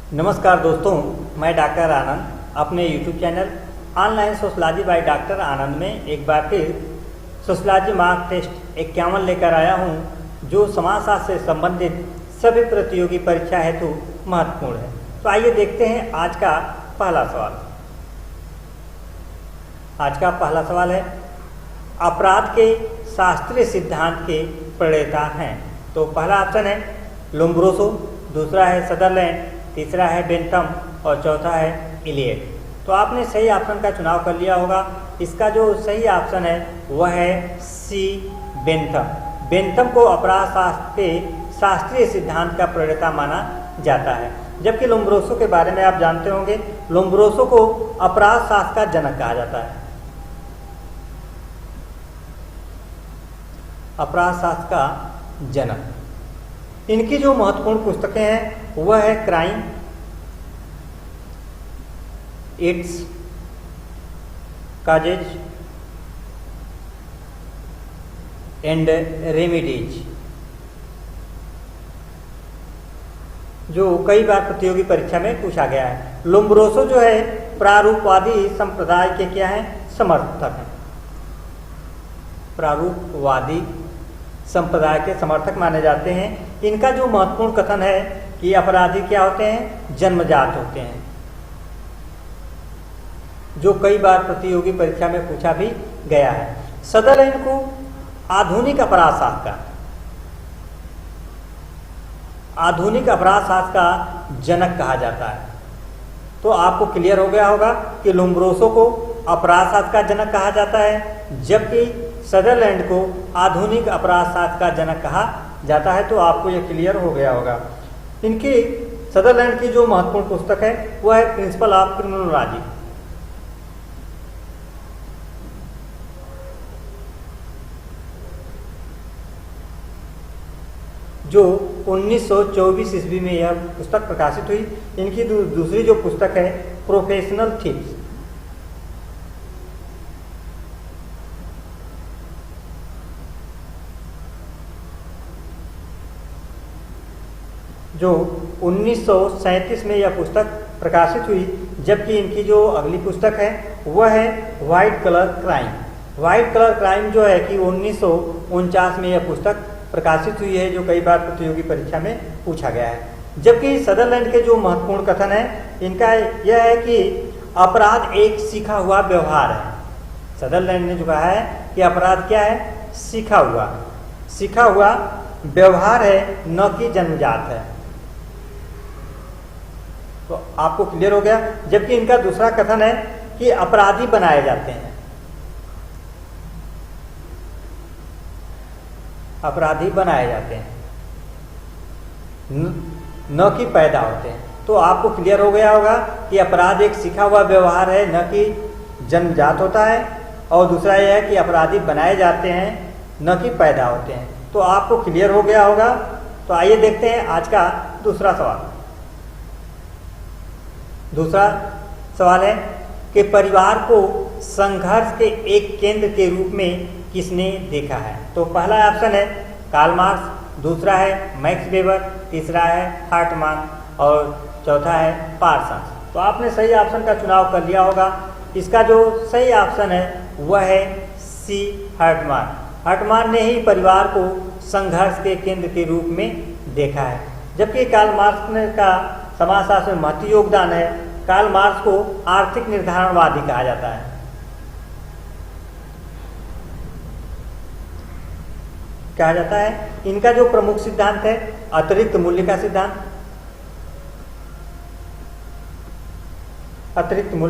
नमस्कार दोस्तों, मैं डॉक्टर आनंद अपने YouTube channel online sociology by doctor Anand में एक बार फिर सोशलॉजी मार्क टेस्ट 51 लेकर आया हूं, जो समाजशास्त्र से संबंधित सभी प्रतियोगी परीक्षा हेतु महत्वपूर्ण है। तो आइए देखते हैं आज का पहला सवाल। आज का पहला सवाल है, अपराध के शास्त्रीय सिद्धांत के प्रणेता हैं। तो पहला ऑप्शन है लोम्ब्रोसो, दूसरा है सदरलैंड, तीसरा है बेंथम और चौथा है इलियट। तो आपने सही ऑप्शन का चुनाव कर लिया होगा। इसका जो सही ऑप्शन है वह है सी, बेंथम। बेंथम को अपराध शास्त्र के शास्त्रीय सिद्धांत का प्रणेता माना जाता है, जबकि लोम्ब्रोसो के बारे में आप जानते होंगे। लोम्ब्रोसो को अपराध शास्त्र का जनक कहा जाता है। अपराध शास्त्र का जनक। इनकी जो महत्वपूर्ण पुस्तकें हैं वह है crime, it's, causes and remedies, जो कई बार प्रतियोगी परीक्षा में पूछा गया है। लोम्ब्रोसो जो है प्रारूपवादी संप्रदाय के क्या है, समर्थक हैं। प्रारूपवादी संप्रदाय के समर्थक माने जाते हैं। इनका जो महत्वपूर्ण कथन है कि अपराधी क्या होते हैं, जन्मजात होते हैं, जो कई बार प्रतियोगी परीक्षा में पूछा भी गया है। सदरलैंड को आधुनिक अपराध शास्त्र का जनक कहा जाता है। तो आपको क्लियर हो गया होगा कि लोम्ब्रोसो को अपराध शास्त्र का जनक कहा जाता है, जबकि सदरलैंड को आधुनिक अपराध शास्त्र का जनक कहा जाता है। तो आपको यह क्लियर हो गया होगा। इनकी सदरलैंड की जो महत्वपूर्ण पुस्तक है वह है प्रिंसिपल ऑफ क्रिमिनोलॉजी, जो 1924 ईस्वी में यह पुस्तक प्रकाशित हुई। इनकी दूसरी जो पुस्तक है प्रोफेशनल थीव्स, जो 1937 में यह पुस्तक प्रकाशित हुई। जबकि इनकी जो अगली पुस्तक है वह है white colour crime. White colour crime जो है कि 1949 में यह पुस्तक प्रकाशित हुई है, जो कई बार प्रतियोगी परीक्षा में पूछा गया है। जबकि सदरलैंड के जो महत्वपूर्ण कथन है इनका यह है कि अपराध एक सीखा हुआ व्यवहार है। सदरलैंड ने जो कहा है कि अपराध क्या है, सीखा हुआ व्यवहार है, न कि जन्मजात है। तो आपको क्लियर हो गया। जबकि इनका दूसरा कथन है कि अपराधी बनाए जाते हैं, न कि पैदा होते हैं। तो आपको क्लियर हो गया होगा कि अपराध एक सीखा हुआ व्यवहार है, न कि जन्मजात होता है। और दूसरा यह है कि अपराधी बनाए जाते हैं, न कि पैदा होते हैं। तो आपको क्लियर हो गया होगा। तो आइए देखते हैं आज का दूसरा सवाल। दूसरा सवाल है कि परिवार को संघर्ष के एक केंद्र के रूप में किसने देखा है। तो पहला ऑप्शन है कार्ल मार्क्स, दूसरा है मैक्स वेबर, तीसरा है हार्टमान और चौथा है पार्सन्स। तो आपने सही ऑप्शन का चुनाव कर लिया होगा। इसका जो सही ऑप्शन है वह है सी, हार्टमान। हार्टमान ने ही परिवार को संघर्ष के केंद्र के रूप में देखा है। जबकि कार्ल मार्क्स ने का समाजशास्त्र में महत्वपूर्ण योगदान है। कार्ल मार्क्स को आर्थिक निर्धारणवादी कहा जाता है। कहा जाता है। इनका जो प्रमुख सिद्धांत है अतिरिक्त मूल्य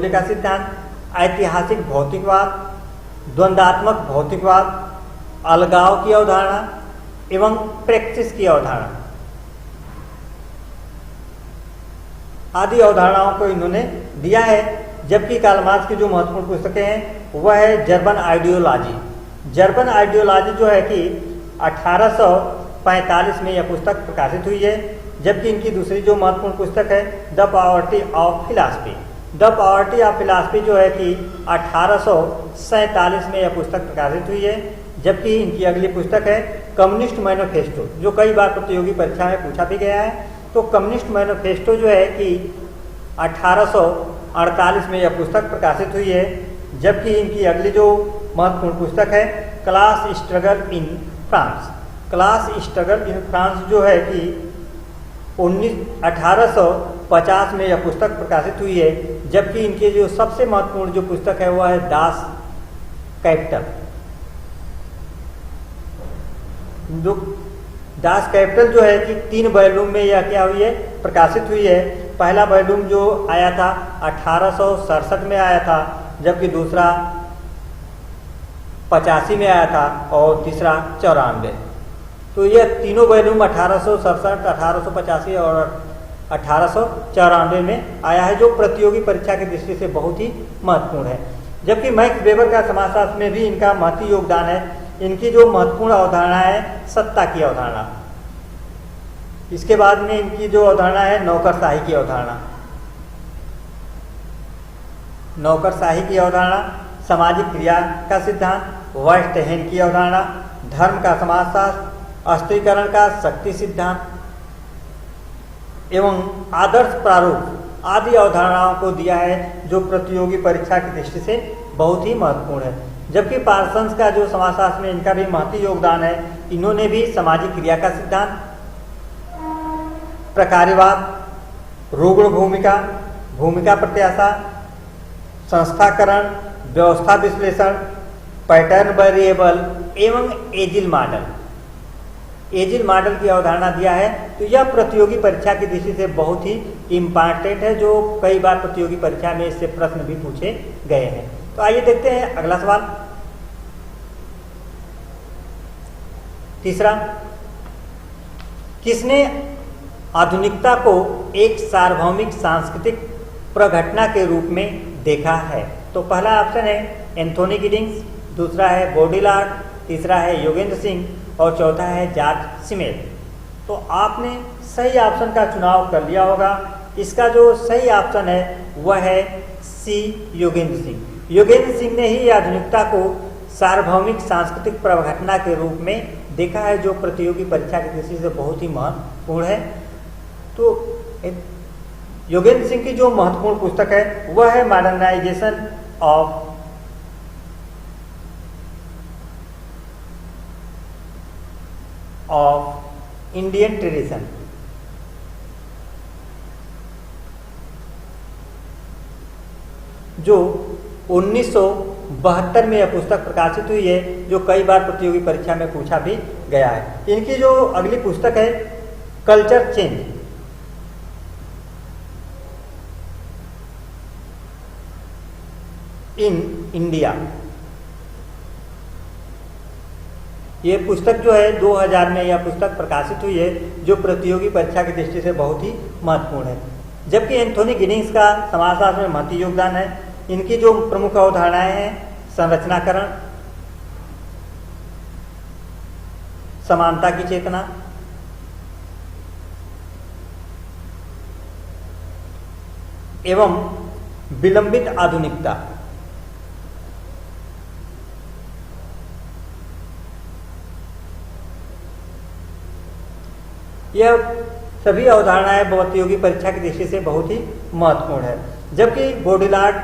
का सिद्धांत, ऐतिहासिक भौतिकवाद, द्वंद्वात्मक भौतिकवाद, अलगाव की अवधारणा एवं प्रैक्टिस की अवधारणा आदि अवधारणाओं को इन्होंने दिया है। जबकि कार्ल मार्क्स की जो महत्वपूर्ण पुस्तकें हैं वह है जर्मन आइडियोलॉजी जो है कि 1845 में यह पुस्तक प्रकाशित हुई है। जबकि इनकी दूसरी जो महत्वपूर्ण पुस्तक है द पॉवर्टी ऑफ फिलॉसफी जो है कि 1847 में यह पुस्तक प्रकाशित हुई है। जबकि इनकी अगली पुस्तक है कम्युनिस्ट मैनिफेस्टो, जो कई बार प्रतियोगी परीक्षा में पूछा भी गया है। तो कम्युनिस्ट मैनिफेस्टो जो है कि 1848 में यह पुस्तक प्रकाशित हुई है, जबकि इनकी अगली जो महत्वपूर्ण पुस्तक है class struggle in France. Class struggle in France जो है कि 1850 में यह पुस्तक प्रकाशित हुई है, जबकि इनकी जो सबसे महत्वपूर्ण जो पुस्तक है वह है दास कैपिटल। दास कैपिटल जो है कि 3 वॉल्यूम में यह क्या हुई है, प्रकाशित हुई है। पहला वॉल्यूम जो आया था 1867 में आया था, जबकि दूसरा 85 में आया था और तीसरा 94। तो यह तीनों वॉल्यूम 1867, 1885 और 1894 में आया है, जो प्रतियोगी परीक्षा की दृष्टि से बहुत ही महत्वपूर्ण है। जबकि मैक्स वेबर का समाजशास्त्र में भी इनका महत्वपूर्ण योगदान है। इनकी जो महत्वपूर्ण अवधारणा है सत्ता की अवधारणा, इसके बाद में इनकी जो अवधारणा है नौकरशाही की अवधारणा, नौकरशाही की अवधारणा, सामाजिक क्रिया का सिद्धांत, वाइटहेन की अवधारणा, धर्म का समाजशास्त्र, अस्त्रीकरण का शक्ति सिद्धांत एवं आदर्श प्रारूप आदि अवधारणाओं को दिया है, जो प्रतियोगी परीक्षा की दृष्टि से बहुत ही महत्वपूर्ण है। जबकि पार्सन्स का जो समाजशास्त्र में इनका भी महत्वपूर्ण योगदान है। इन्होंने भी सामाजिक क्रिया का सिद्धांत, प्रकार्यवाद, रुग्ण भूमिका, भूमिका प्रत्याशा, संस्थाकरण, व्यवस्था विश्लेषण, पैटर्न वेरिएबल एवं एजिल मॉडल, एजिल मॉडल की अवधारणा दिया है। तो यह प्रतियोगी परीक्षा की दृष्टि से बहुत ही इम्पॉर्टेंट है, जो कई बार प्रतियोगी परीक्षा में इससे प्रश्न भी पूछे गए हैं। तो आइए देखते हैं अगला सवाल। तीसरा, किसने आधुनिकता को एक सार्वभौमिक सांस्कृतिक प्रघटना के रूप में देखा है? तो पहला ऑप्शन है एंथोनी गिडिंग्स, दूसरा है बॉडीलार्ड, तीसरा है योगेंद्र सिंह और चौथा है जॉर्ज सिमेल। तो आपने सही ऑप्शन का चुनाव कर लिया होगा। इसका जो सही ऑप्शन है वह है सी, योगेंद्र सिंह। योगेंद्र सिंह ने ही आधुनिकता को सार्वभौमिक सांस्कृतिक प्रघटना के रूप में देखा है, जो प्रतियोगी परीक्षा की दृष्टि से बहुत ही महत्वपूर्ण है। तो योगेंद्र सिंह की जो महत्वपूर्ण पुस्तक है वह है मॉडर्नाइजेशन ऑफ इंडियन ट्रेडिशन। जो 1972 में यह पुस्तक प्रकाशित हुई है, जो कई बार प्रतियोगी परीक्षा में पूछा भी गया है। इनकी जो अगली पुस्तक है कल्चर चेंज, इन इंडिया, ये पुस्तक जो है 2000 में यह पुस्तक प्रकाशित हुई है, जो प्रतियोगी परीक्षा की दृष्टि से बहुत ही महत्वपूर्ण है। जबकि एंथोनी गिडिंग्स का समाजशास्त्र में महत्वपूर्ण योगदान है। इनकी जो प्रमुख अवधारणाएं हैं संरचनाकरण, समानता की चेतना, एवं विलंबित आधुनिकता। यह सभी अवधारणाएं प्रतियोगी परीक्षा की दृष्टि से बहुत ही महत्वपूर्ण है। जबकि बॉडीलार्ड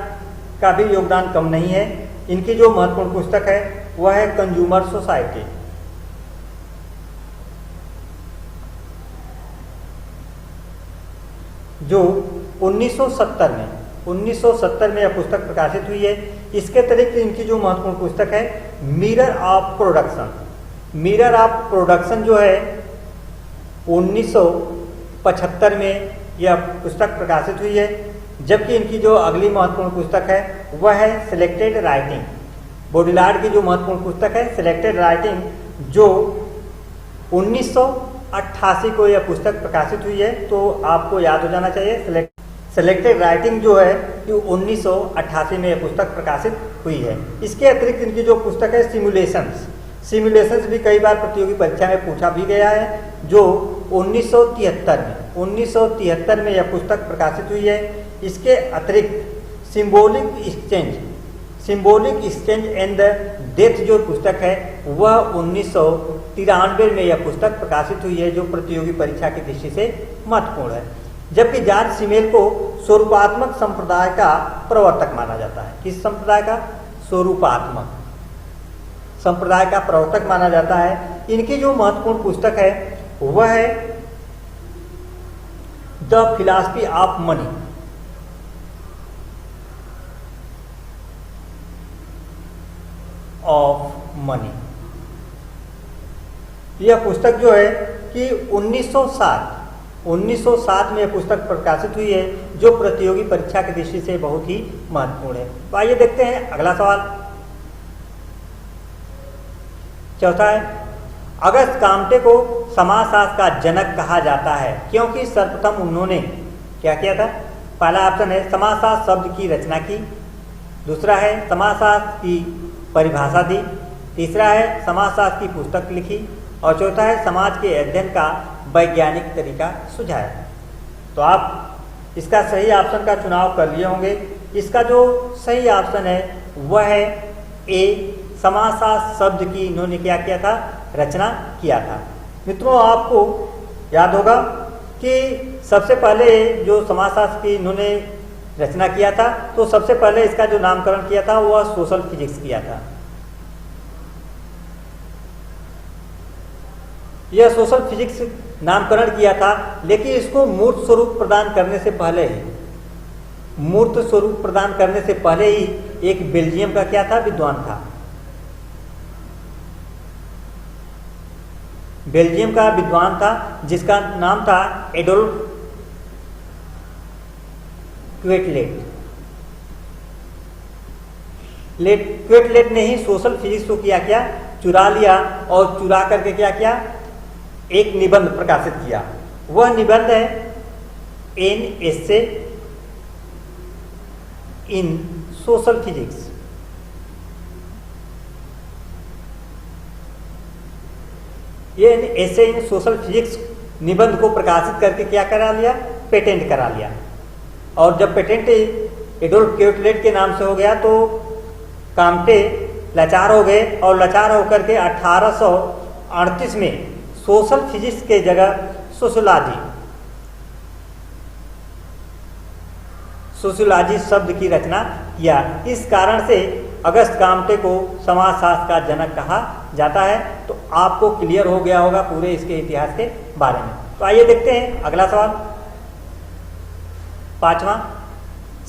का भी योगदान कम नहीं है। इनकी जो महत्वपूर्ण पुस्तक है वह है कंज्यूमर सोसाइटी। जो 1970 में यह पुस्तक प्रकाशित हुई है। इसके अतिरिक्त इनकी जो महत्वपूर्ण पुस्तक है mirror of production. Mirror of production जो है 1975 में यह पुस्तक प्रकाशित हुई है। जबकि इनकी जो अगली महत्वपूर्ण पुस्तक है वह है सिलेक्टेड राइटिंग। बॉडीलार्ड की जो महत्वपूर्ण पुस्तक है सिलेक्टेड राइटिंग, जो 1988 को यह पुस्तक प्रकाशित हुई है। तो आपको याद हो जाना चाहिए सिलेक्टेड राइटिंग जो है कि 1988 में यह पुस्तक प्रकाशित हुई है। इसके अतिरिक्त इनकी जो पुस्तक है सिमुलेशंस भी कई बार प्रतियोगी परीक्षा में पूछा भी गया है, जो 1973 में यह पुस्तक प्रकाशित हुई है। इसके अतिरिक्त symbolic exchange and the death जो पुस्तक है वह 1993 में यह पुस्तक प्रकाशित हुई है, जो प्रतियोगी परीक्षा की दृष्टि से महत्वपूर्ण है। जबकि जॉर्ज सिमेल को स्वरूपात्मक संप्रदाय का प्रवर्तक माना जाता है। किस संप्रदाय का? स्वरूपात्मक संप्रदाय का प्रवर्तक माना जाता है। इनकी जो महत्वपूर्ण पुस्तक है वह है द फिलॉसफी ऑफ मनी। यह पुस्तक जो है कि 1907 में यह पुस्तक प्रकाशित हुई है, जो प्रतियोगी परीक्षा की दृष्टि से बहुत ही महत्वपूर्ण है। तो आइए देखते हैं अगला सवाल। चौथा है, अगस्त काम्टे को समाजशास्त्र का जनक कहा जाता है क्योंकि सर्वप्रथम उन्होंने क्या किया था? पहला ऑप्शन है समाजशास्त्र शब्द की रचना की, दूसरा है समाजशास्त्र की परिभाषा दी, तीसरा है समाजशास्त्र की पुस्तक लिखी और चौथा है समाज के अध्ययन का वैज्ञानिक तरीका सुझाया। तो आप इसका सही ऑप्शन का चुनाव कर लिए होंगे। इसका जो सही ऑप्शन है वह है ए, समाजशास्त्र शब्द की इन्होंने क्या किया था? रचना किया था। मित्रों, आपको याद होगा कि सबसे पहले जो समाजशास्त्र की इन्होंने रचना किया था, तो सबसे पहले इसका जो नामकरण किया था वह सोशल फिजिक्स किया था। यह सोशल फिजिक्स नामकरण किया था, लेकिन इसको मूर्त स्वरूप प्रदान करने से पहले ही एक बेल्जियम का क्या था? विद्वान था। बेल्जियम का विद्वान था जिसका नाम था एडोल्फ क्वेटलेट ने ही सोशल फिजिक्स को क्या चुरा लिया और चुरा करके क्या किया? एक निबंध प्रकाशित किया। वह निबंध है an essay in social physics. ये ऐसे इन सोशल फिजिक्स निबंध को प्रकाशित करके क्या करा लिया? पेटेंट करा लिया। और जब पेटेंट एडोल्फ क्वेटलेट के नाम से हो गया तो काम्टे लाचार हो गए और लाचार होकर के 1838 में सोशल फिजिक्स के जगह सोशियोलॉजी शब्द की रचना किया। इस कारण से अगस्त काम्टे को समाजशास्त्र का जनक कहा जाता है। तो आपको क्लियर हो गया होगा पूरे इसके इतिहास के बारे में। तो आइए देखते हैं अगला सवाल। पांचवा,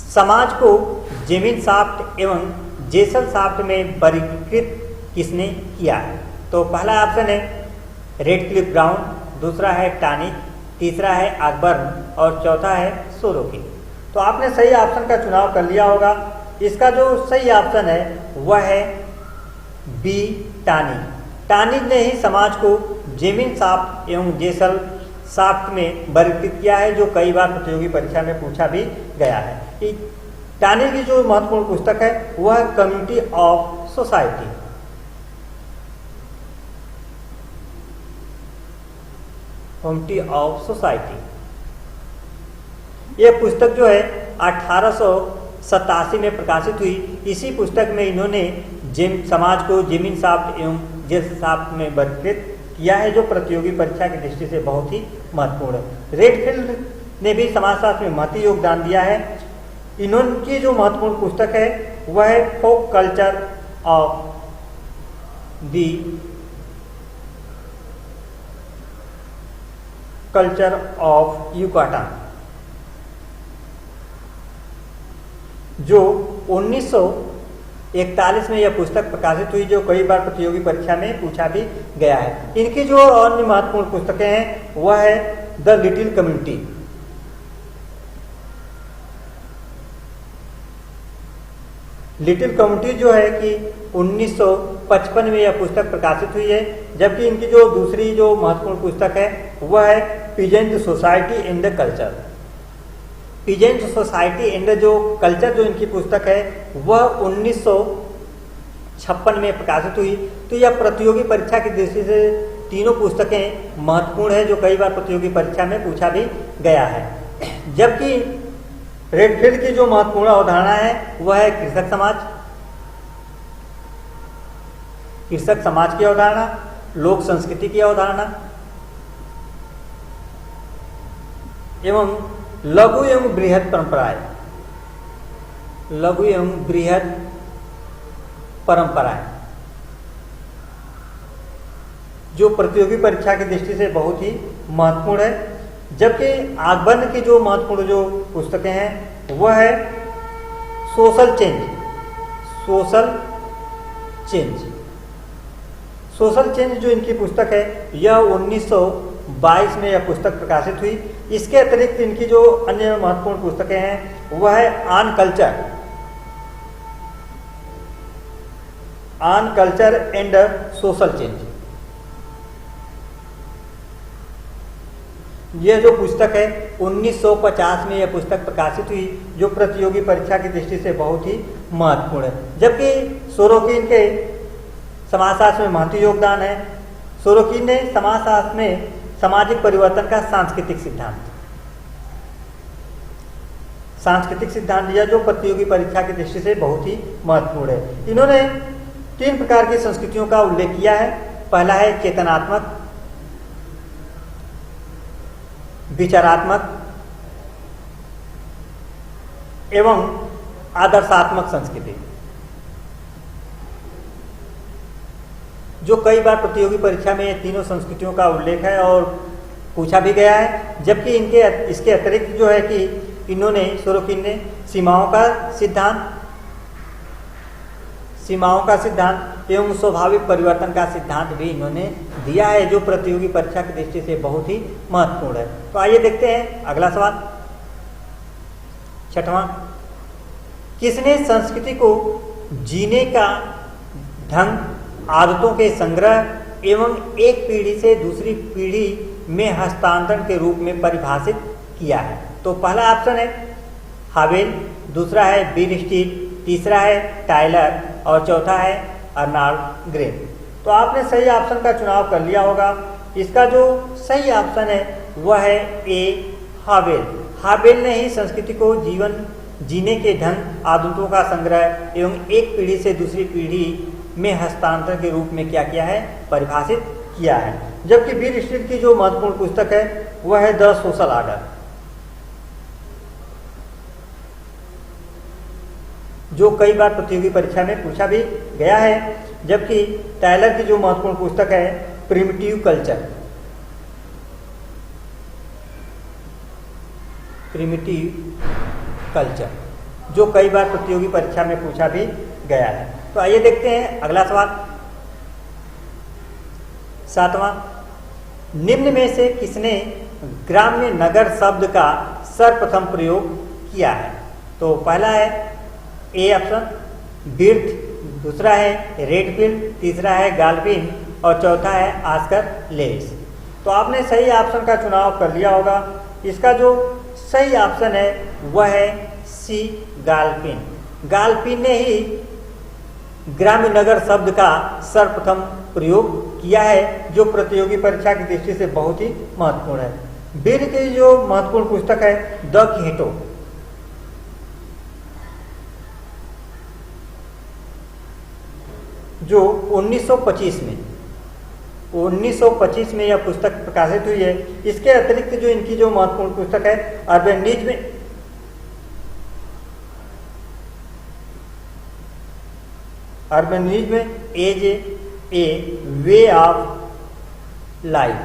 समाज को जेमिन शाफ्ट एवं जेसल शाफ्ट में वर्गीकृत किसने किया है? तो पहला ऑप्शन है रेडक्लिफ ब्राउन, दूसरा है टानिक, तीसरा है अकबर्न और चौथा है सोरोकिन। तो आपने सही ऑप्शन का चुनाव कर लिया होगा। इसका जो सही ऑप्शन है वह है बी, टानिक। टानिक ने ही समाज को जेमिन शाफ्ट एवं जेसल शाफ्ट में वर्गीकृत किया है, जो कई बार प्रतियोगी परीक्षा में पूछा भी गया है। टानिक की जो महत्वपूर्ण पुस्तक है वह है कम्युनिटी ऑफ सोसाइटी। यह पुस्तक जो है 1887 में प्रकाशित हुई। इसी पुस्तक में इन्होंने समाज को जेमिन शाफ्ट एवं जेसल शाफ्ट में वर्गीकृत किया है, जो प्रतियोगी परीक्षा की दृष्टि से बहुत ही महत्वपूर्ण है। रेडफील्ड ने भी समाजशास्त्र में महती योगदान दिया है। इन्होंने जो महत्वपूर्ण पुस्तक है वह है फोक कल्चर ऑफ युकाटान, जो 1941 में यह पुस्तक प्रकाशित हुई, जो कई बार प्रतियोगी परीक्षा में पूछा भी गया है। इनकी जो अन्य महत्वपूर्ण पुस्तकें हैं वह है the little community. Little community जो है कि 1955 में यह पुस्तक प्रकाशित हुई है। जबकि इनकी जो दूसरी जो महत्वपूर्ण पुस्तक है वह है peasant society and the culture. Peasant society and जो कल्चर जो इनकी पुस्तक है वह 1956 में प्रकाशित हुई। तो यह प्रतियोगी परीक्षा की दृष्टि से तीनों पुस्तकें महत्वपूर्ण है, जो कई बार प्रतियोगी परीक्षा में पूछा भी गया है। जबकि रेडफील्ड की जो महत्वपूर्ण अवधारणा है वह है कृषक समाज। कृषक समाज की अवधारणा, लोक संस्कृति की अवधारणा एवं लघु एवं बृहद परंपराएं, लघु एवं बृहद परंपराएं जो प्रतियोगी परीक्षा की दृष्टि से बहुत ही महत्वपूर्ण है। जबकि आगबन की जो महत्वपूर्ण जो पुस्तकें हैं वह है social change, social change. Social change जो इनकी पुस्तक है यह 1922 में यह पुस्तक प्रकाशित हुई। इसके अतिरिक्त इनकी जो अन्य महत्वपूर्ण पुस्तकें हैं वह है on culture, on culture and social change. यह जो पुस्तक है 1950 में यह पुस्तक प्रकाशित हुई, जो प्रतियोगी परीक्षा की दृष्टि से बहुत ही महत्वपूर्ण है। जबकि सोरोकिन के समाजशास्त्र में महत्वपूर्ण योगदान है। सोरोकिन ने समाजशास्त्र में सामाजिक परिवर्तन का सांस्कृतिक सिद्धांत, सांस्कृतिक सिद्धांत दिया जो प्रतियोगी परीक्षा की दृष्टि से बहुत ही महत्वपूर्ण है। इन्होंने 3 प्रकार की संस्कृतियों का उल्लेख किया है। पहला है चेतनात्मक, विचारात्मक एवं आदर्शात्मक संस्कृति, जो कई बार प्रतियोगी परीक्षा में ये तीनों संस्कृतियों का उल्लेख है और पूछा भी गया है। जबकि इसके अतिरिक्त जो है कि इन्होंने सोरोकिन ने सीमाओं का सिद्धांत एवं स्वाभाविक परिवर्तन का सिद्धांत भी इन्होंने दिया है, जो प्रतियोगी परीक्षा की दृष्टि से बहुत ही महत्वपूर्ण है। तो आइए देखते हैं अगला सवाल, 6वां। किसने संस्कृति को जीने का ढंग, आदतों के संग्रह एवं एक पीढ़ी से दूसरी पीढ़ी में हस्तांतरण के रूप में परिभाषित किया है? तो पहला ऑप्शन है हावेल, दूसरा है बिल स्टील, तीसरा है टाइलर और चौथा है अर्नाल्ड ग्रेन। तो आपने सही ऑप्शन का चुनाव कर लिया होगा। इसका जो सही ऑप्शन है वह है ए हावेल। हावेल ने ही संस्कृति को जीवन जीने के ढंग, आदतों का संग्रह एवं एक पीढ़ी से दूसरी पीढ़ी में हस्तांतरण के रूप में क्या किया है? परिभाषित किया है। जबकि बिल स्टील की जो महत्वपूर्ण पुस्तक है वह है द सोशल ऑर्डर, जो कई बार प्रतियोगी परीक्षा में पूछा भी गया है। जबकि टाइलर की जो महत्वपूर्ण पुस्तक है प्रिमिटिव कल्चर, प्रिमिटिव कल्चर, जो कई बार प्रतियोगी परीक्षा में पूछा भी गया है। तो आइए देखते हैं अगला सवाल, 7वां। निम्न में से किसने ग्राम्य नगर शब्द का सर्वप्रथम प्रयोग किया है? तो पहला है ए ऑप्शन बिर्थ, दूसरा है रेडफील्ड, तीसरा है गाल्पिन और चौथा है आस्कर लेविस। तो आपने सही ऑप्शन का चुनाव कर लिया होगा। इसका जो सही ऑप्शन है वह है सी गाल्पिन। गाल्पिन ने ही ग्राम्य नगर शब्द का सर्वप्रथम प्रयोग किया है, जो प्रतियोगी परीक्षा की दृष्टि से बहुत ही महत्वपूर्ण है। बिर्थ की जो महत्वपूर्ण पुस्तक है द कीटो, जो 1925 में यह पुस्तक प्रकाशित हुई है। इसके अतिरिक्त जो इनकी जो महत्वपूर्ण पुस्तक है urbanism as a way of life,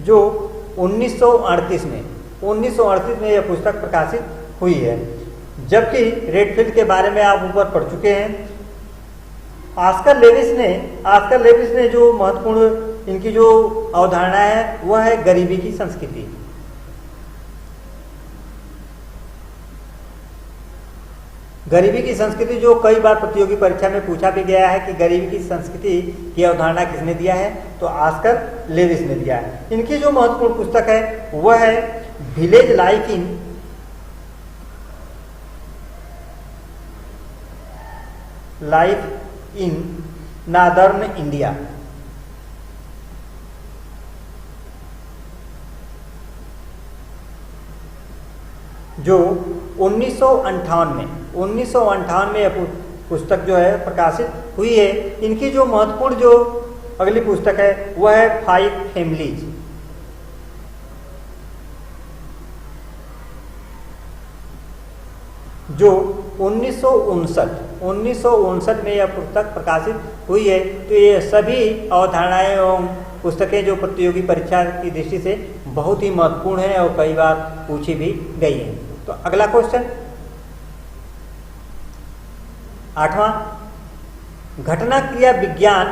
जो 1938 में यह पुस्तक प्रकाशित हुई है। जबकि रेडफील्ड के बारे में आप ऊपर पढ़ चुके हैं। आस्कर लेविस ने जो महत्वपूर्ण इनकी जो अवधारणा है वह है गरीबी की संस्कृति। गरीबी की संस्कृति जो कई बार प्रतियोगी परीक्षा में पूछा भी गया है कि गरीबी की संस्कृति की अवधारणा किसने दिया है? तो आस्कर लेविस ने दिया है। इनकी जो महत्वपूर्ण पुस्तक है वह है village life in northern India, जो 1958 में पुस्तक जो है प्रकाशित हुई है। इनकी जो महत्वपूर्ण जो अगली पुस्तक है वह है 5 फैमिलीज, जो 1959 में यह पुस्तक प्रकाशित हुई है। तो ये सभी अवधारणाएं एवं पुस्तकें जो प्रतियोगी परीक्षा की दृष्टि से बहुत ही महत्वपूर्ण है और कई बार पूछी भी गई है। तो अगला क्वेश्चन 8वां, घटना क्रिया विज्ञान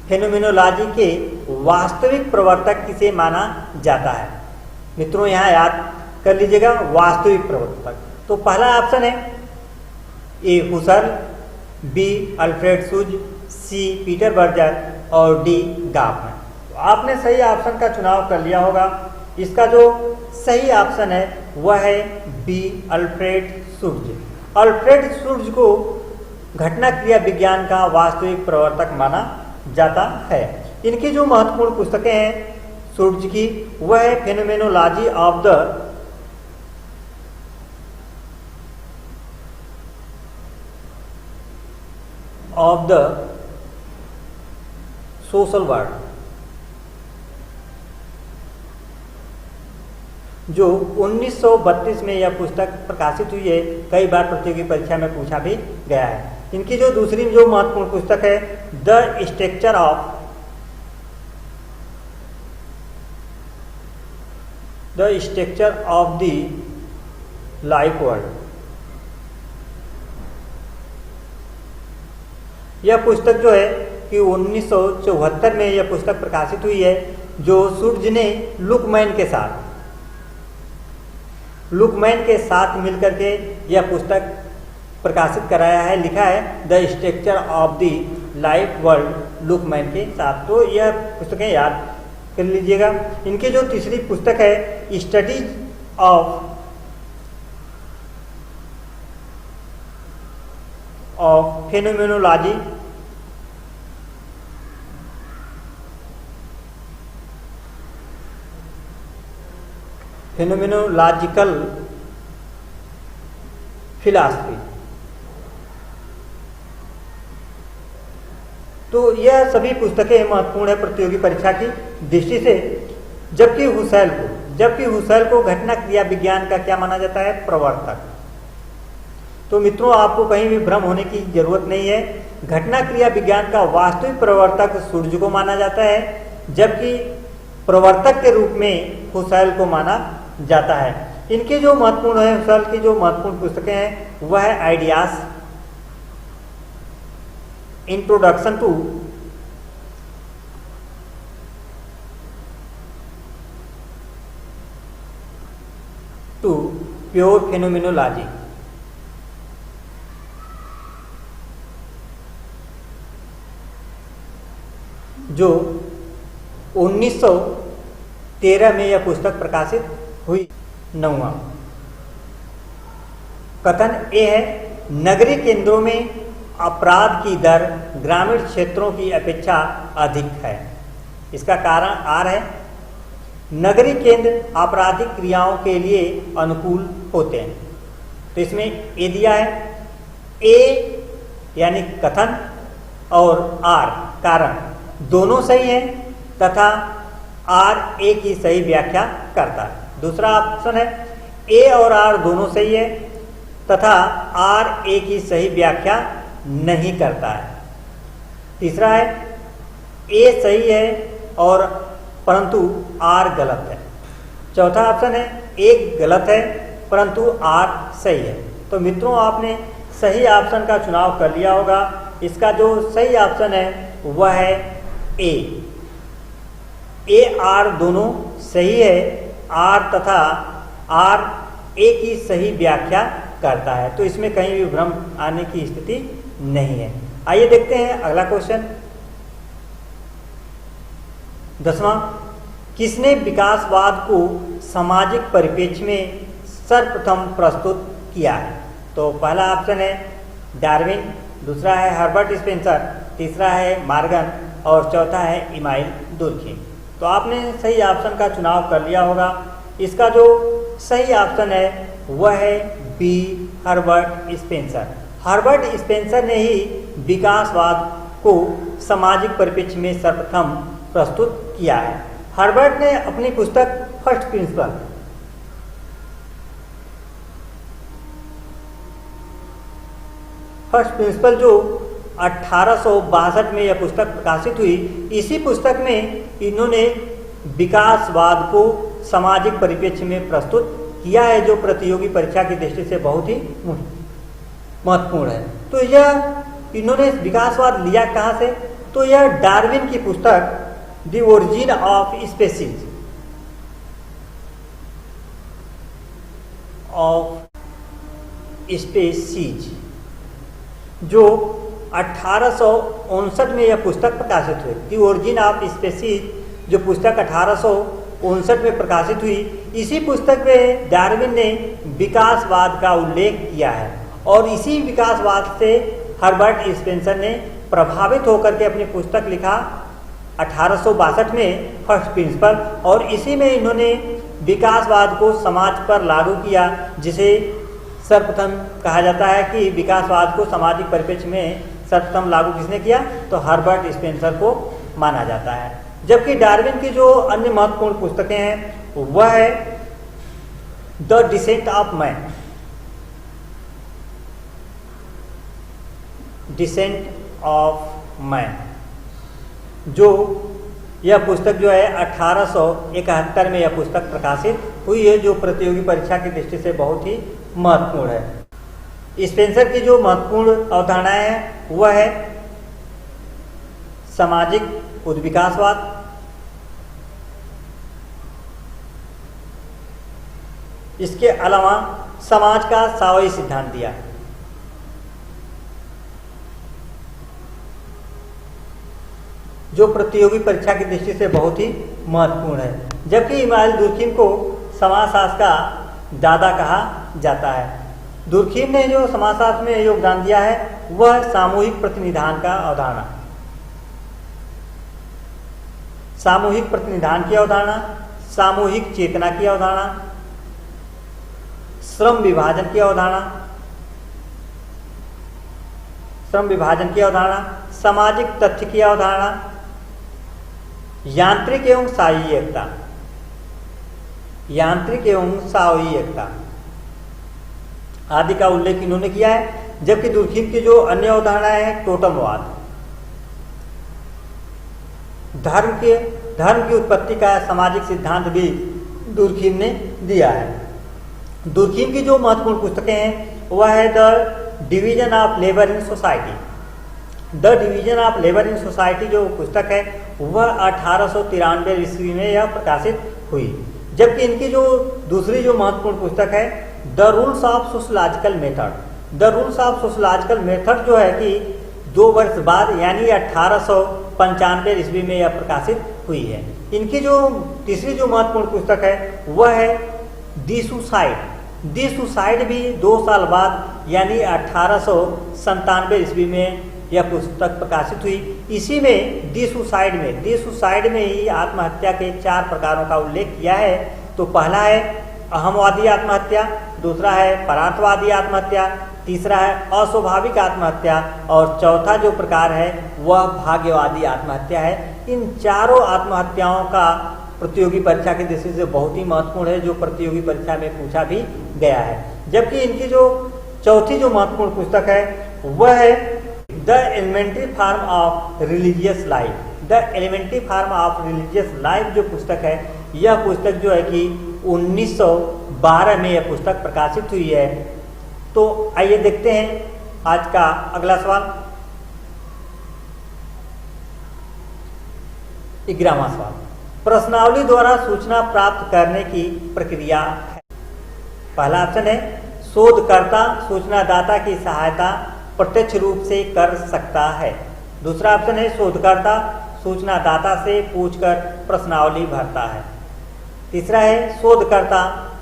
फेनोमेनोलॉजी के वास्तविक प्रवर्तक किसे माना जाता है? मित्रों यहाँ याद कर लीजिएगा, वास्तविक प्रवर्तक। तो पहला ऑप्शन है ए हुसर्ल, बी अल्फ्रेड सुज, सी पीटर बर्जर और डी गाफमैन। तो आपने सही ऑप्शन का चुनाव कर लिया होगा। इसका जो सही ऑप्शन है वह है बी अल्फ्रेड सुज। अल्फ्रेड सुज को घटना क्रिया विज्ञान का वास्तविक प्रवर्तक माना जाता है। इनकी जो महत्वपूर्ण पुस्तकें हैं सुर्ज की वह है phenomenology of the social world, जो 1932 में यह पुस्तक प्रकाशित हुई है। कई बार प्रतियोगी परीक्षा में पूछा भी गया है। इनकी जो दूसरी जो महत्वपूर्ण पुस्तक है the structure of the life world, यह पुस्तक जो है कि 1974 में यह पुस्तक प्रकाशित हुई है, जो सुर्ज ने लुकमैन के साथ मिलकर के यह पुस्तक प्रकाशित कराया है। लिखा है the structure of the life world Luckmann के साथ। तो यह पुस्तकें याद कर लीजिएगा। इनकी जो तीसरी पुस्तक है studies of phenomenology, phenomenological philosophy. तो यह सभी पुस्तकें महत्वपूर्ण है प्रतियोगी परीक्षा की दृष्टि से। जबकि हुसैल को घटना क्रिया विज्ञान का क्या माना जाता है? प्रवर्तक। तो मित्रों आपको कहीं भी भ्रम होने की जरूरत नहीं है। घटना क्रिया विज्ञान का वास्तविक प्रवर्तक सूर्य को माना जाता है, जबकि प्रवर्तक के रूप में हुसैल को माना जाता है। इनकी जो महत्वपूर्ण है हुसैल की जो महत्वपूर्ण पुस्तकें हैं वह है ideas, introduction to pure phenomenology, जो 1913 में यह पुस्तक प्रकाशित हुई। 9वां कथन ए है नगरीय केंद्रों में अपराध की दर ग्रामीण क्षेत्रों की अपेक्षा अधिक है। इसका कारण आर है नगरीय केंद्र आपराधिक क्रियाओं के लिए अनुकूल होते हैं। तो इसमें ए दिया है, ए यानी कथन और आर कारण दोनों सही हैं तथा आर ए की सही व्याख्या करता है। दूसरा ऑप्शन है ए और आर दोनों सही है तथा आर ए की सही व्याख्या नहीं करता है। तीसरा है ए सही है और परंतु आर गलत है। चौथा ऑप्शन है ए गलत है परंतु आर सही है। तो मित्रों आपने सही ऑप्शन का चुनाव कर लिया होगा। इसका जो सही ऑप्शन है वह है ए आर दोनों सही है। आर तथा आर ए की सही व्याख्या करता है। तो इसमें कहीं भी भ्रम आने की स्थिति नहीं है। आइए देखते हैं अगला क्वेश्चन। 10वां किसने विकासवाद को सामाजिक परिप्रेक्ष्य में सर्वप्रथम प्रस्तुत किया है? तो पहला ऑप्शन है डार्विन, दूसरा है हर्बर्ट स्पेंसर, तीसरा है मॉर्गन और चौथा है इमाइल दुर्खिम। तो आपने सही ऑप्शन का चुनाव कर लिया होगा। इसका जो सही ऑप्शन है वह है B Herbert Spencer. Herbert Spencer ने ही विकासवाद को सामाजिक परिप्रेक्ष्य में सर्वप्रथम प्रस्तुत किया है। हर्बर्ट ने अपनी पुस्तक फर्स्ट प्रिंसिपल जो 1862 में यह पुस्तक प्रकाशित हुई, इसी पुस्तक में इन्होंने विकासवाद को सामाजिक परिप्रेक्ष्य में प्रस्तुत किया है, जो प्रतियोगी परीक्षा की दृष्टि से बहुत ही महत्वपूर्ण है। तो यह इन्होंने विकासवाद लिया कहाँ से? तो यह डार्विन की पुस्तक द ओरिजिन ऑफ स्पीशीज जो 1859 में यह पुस्तक प्रकाशित हुई। द ओरिजिन ऑफ स्पीशीज जो पुस्तक 1859 में प्रकाशित हुई, इसी पुस्तक में डार्विन ने विकासवाद का उल्लेख किया है और इसी विकासवाद से हर्बर्ट स्पेंसर ने प्रभावित होकर के अपनी पुस्तक लिखा 1862 में फर्स्ट प्रिंसिपल, और इसी में इन्होंने विकासवाद को समाज पर लागू किया, जिसे सर्वप्रथम कहा जाता है कि विकासवाद को सामाजिक परिप्रेक्ष्य में सर्वप्रथम लागू किसने किया? तो हर्बर्ट स्पेंसर को माना जाता है। जबकि डार्विन की जो अन्य महत्वपूर्ण पुस्तकें हैं वह है द डिसेंट ऑफ मैन, जो यह पुस्तक जो है 1871 में यह पुस्तक प्रकाशित हुई है, जो प्रतियोगी परीक्षा की दृष्टि से बहुत ही महत्वपूर्ण है। स्पेंसर की जो महत्वपूर्ण अवधारणाएं हैं वह है सामाजिक उद्विकासवाद, इसके अलावा समाज का सावयी सिद्धांत दिया, जो प्रतियोगी परीक्षा की दृष्टि से बहुत ही महत्वपूर्ण है। जबकि इमानुएल दुर्खीम को समाजशास्त्र का दादा कहा जाता है। दुर्खीम ने जो समाजशास्त्र में योगदान दिया है वह सामूहिक प्रतिनिधान का अवधारणा, सामूहिक प्रतिनिधान की अवधारणा, सामूहिक चेतना की अवधारणा, श्रम विभाजन की अवधारणा, सामाजिक तथ्य की अवधारणा, यांत्रिक एवं सावयी एकता आदि का उल्लेख इन्होंने किया है। जबकि दुर्खीम की जो अन्य अवधारणाएं हैं, टोटमवाद, धर्म की उत्पत्ति का सामाजिक सिद्धांत भी दुर्खीम ने दिया है। दुर्खीम की जो महत्वपूर्ण पुस्तकें हैं वह है the division of labour in society. The division of labour in society जो पुस्तक है वह 1893 ईस्वी में यह प्रकाशित हुई। जबकि इनकी जो दूसरी जो महत्वपूर्ण पुस्तक है the rules of sociological method. The rules of sociological method जो है कि 2 वर्ष बाद यानी 1895 ईस्वी में यह प्रकाशित हुई है। इनकी जो तीसरी जो महत्वपूर्ण पुस्तक है वह है दी सुसाइड भी 2 साल बाद यानी 1897 ईस्वी में यह पुस्तक प्रकाशित हुई। इसी में दी सुसाइड में ही आत्महत्या के 4 प्रकारों का उल्लेख किया है। तो पहला है अहमवादी आत्महत्या, दूसरा है परार्थवादी आत्महत्या, तीसरा है अस्वाभाविक आत्महत्या और चौथा जो प्रकार है वह भाग्यवादी आत्महत्या है। इन चारों आत्महत्याओं का प्रतियोगी परीक्षा की दृष्टि से बहुत ही महत्वपूर्ण है, जो प्रतियोगी परीक्षा में पूछा भी गया है। जबकि इनकी जो चौथी जो महत्वपूर्ण पुस्तक है वह है the elementary form of religious life जो पुस्तक है, यह पुस्तक जो है कि 1912 में यह पुस्तक प्रकाशित हुई है। तो आइए देखते हैं आज का अगला सवाल। 11वां सवाल, प्रश्नावली द्वारा सूचना प्राप्त करने की प्रक्रिया है। पहला ऑप्शन है शोधकर्ता सूचनादाता की सहायता प्रत्यक्ष रूप से कर सकता है। दूसरा ऑप्शन है शोधकर्ता सूचनादाता से पूछकर प्रश्नावली भरता है। तीसरा है शोधकर्ता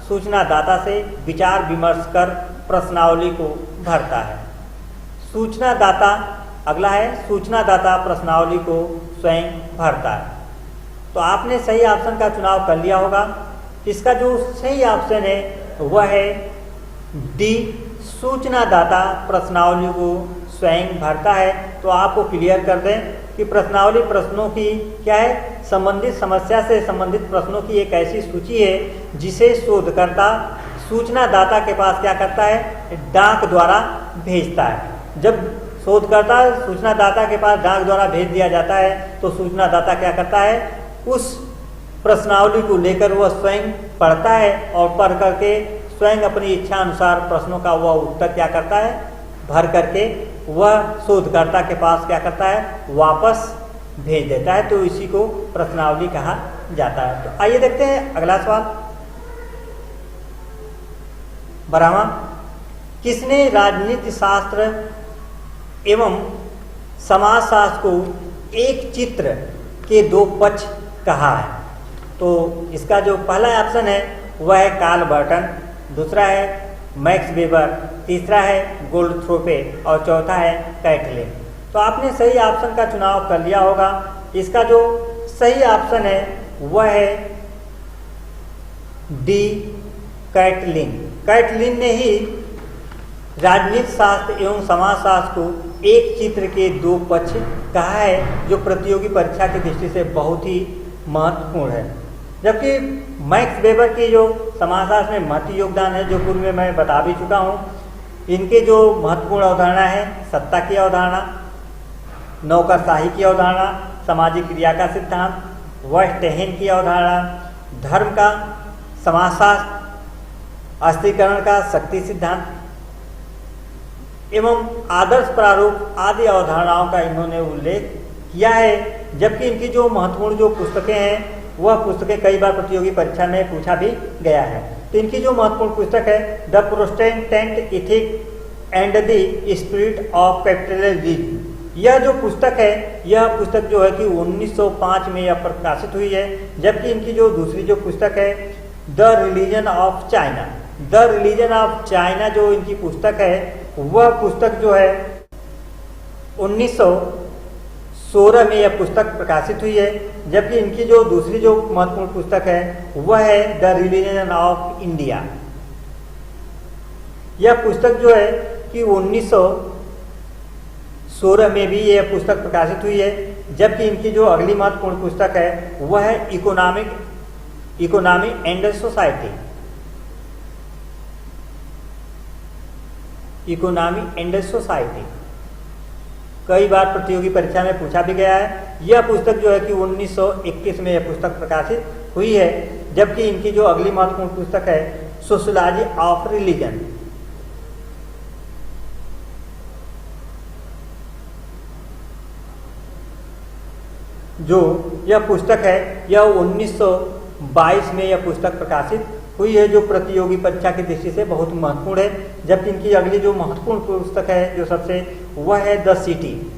सूचनादाता से विचार विमर्श कर प्रश्नावली को भरता है। अगला है सूचनादाता प्रश्नावली को स्वयं भरता है। तो आपने सही ऑप्शन का चुनाव कर लिया होगा। इसका जो सही ऑप्शन है वह है डी, सूचनादाता प्रश्नावली को स्वयं भरता है। तो आपको क्लियर कर दें कि प्रश्नावली प्रश्नों की क्या है, संबंधित समस्या से संबंधित प्रश्नों की एक ऐसी सूची है जिसे शोधकर्ता सूचनादाता के पास क्या करता है, डाक द्वारा भेजता है। जब शोधकर्ता सूचनादाता के पास डाक द्वारा भेज दिया जाता है तो सूचनादाता क्या करता है, उस प्रश्नावली को लेकर वह स्वयं पढ़ता है और पढ़ करके स्वयं अपनी इच्छा अनुसार प्रश्नों का वह उत्तर क्या करता है, भर करके वह शोधकर्ता के पास क्या करता है, वापस भेज देता है। तो इसी को प्रश्नावली कहा जाता है। तो आइए देखते हैं अगला सवाल। 12वां, किसने राजनीति शास्त्र एवं समाजशास्त्र को एक चित्र के दो पक्ष कहा है? तो इसका जो पहला ऑप्शन है वह है कार्ल बर्टन, दूसरा है मैक्स वेबर, तीसरा है गोल्डथ्रोपे और चौथा है कैटलिन। तो आपने सही ऑप्शन का चुनाव कर लिया होगा। इसका जो सही ऑप्शन है वह है डी, कैटलिन। कैटलिन ने ही राजनीति शास्त्र एवं समाजशास्त्र को एक चित्र के दो पक्ष कहा है, जो प्रतियोगी परीक्षा की दृष्टि से बहुत ही महत्वपूर्ण है। जबकि मैक्स वेबर की जो समाजशास्त्र में महत्वपूर्ण योगदान है, जो पूर्व में मैं बता भी चुका हूँ, इनके जो महत्वपूर्ण अवधारणा है, सत्ता की अवधारणा, नौकरशाही की अवधारणा, सामाजिक क्रिया का सिद्धांत, वेस्टहेन की अवधारणा, धर्म का समाजशास्त्र, अस्थिकरण का शक्ति सिद्धांत एवं आदर्श प्रारूप आदि अवधारणाओं का इन्होंने उल्लेख किया है। जबकि इनकी जो महत्वपूर्ण जो पुस्तकें हैं वह पुस्तकें कई बार प्रतियोगी परीक्षा में पूछा भी गया है। तो इनकी जो महत्वपूर्ण पुस्तक है the Protestant ethic and the spirit of capitalism, यह जो पुस्तक है, यह पुस्तक जो है कि 1905 में यह प्रकाशित हुई है। जबकि इनकी जो दूसरी जो पुस्तक है the religion of China, the religion of China जो इनकी पुस्तक है वह पुस्तक जो है 1916 में यह पुस्तक प्रकाशित हुई है। जबकि इनकी जो दूसरी जो महत्वपूर्ण पुस्तक है वह है द रिलीजन ऑफ इंडिया। यह पुस्तक जो है कि 1916 में भी यह पुस्तक प्रकाशित हुई है। जबकि इनकी जो अगली महत्वपूर्ण पुस्तक है वह है economy and society, economy and society. कई बार प्रतियोगी परीक्षा में पूछा भी गया है। यह पुस्तक जो है कि 1921 में यह पुस्तक प्रकाशित हुई है। जबकि इनकी जो अगली महत्वपूर्ण पुस्तक है सोशियोलॉजी ऑफ रिलीजन, जो यह पुस्तक है यह 1922 में यह पुस्तक प्रकाशित हुई है, जो प्रतियोगी परीक्षा की दृष्टि से बहुत महत्वपूर्ण है। जबकि इनकी अगली जो महत्वपूर्ण पुस्तक है जो सबसे वह है द सिटी।